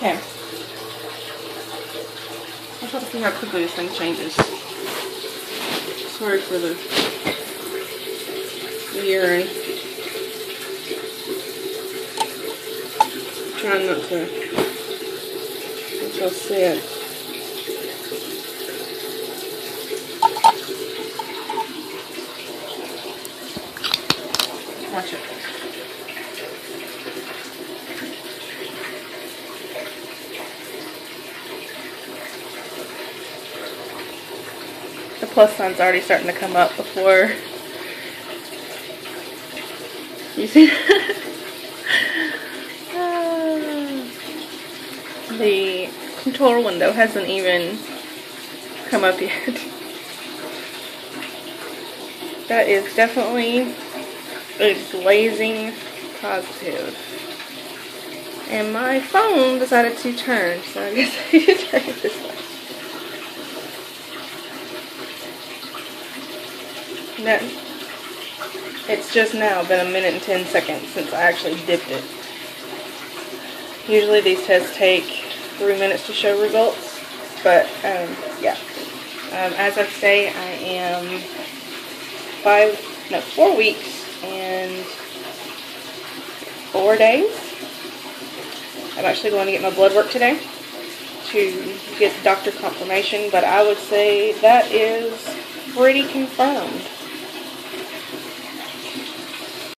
Okay. I'll try to see how quickly this thing changes. Sorry for the urine. I'm trying not to let y'all see it. Watch it. The plus sign's already starting to come up before you see. The controller window hasn't even come up yet. That is definitely a blazing positive. And my phone decided to turn, so I guess I should turn it this way. That, it's just now been 1 minute and 10 seconds since I actually dipped it. Usually these tests take 3 minutes to show results, but yeah. As of today, I am 4 weeks and 4 days. I'm actually going to get my blood work today to get doctor confirmation, but I would say that is pretty confirmed.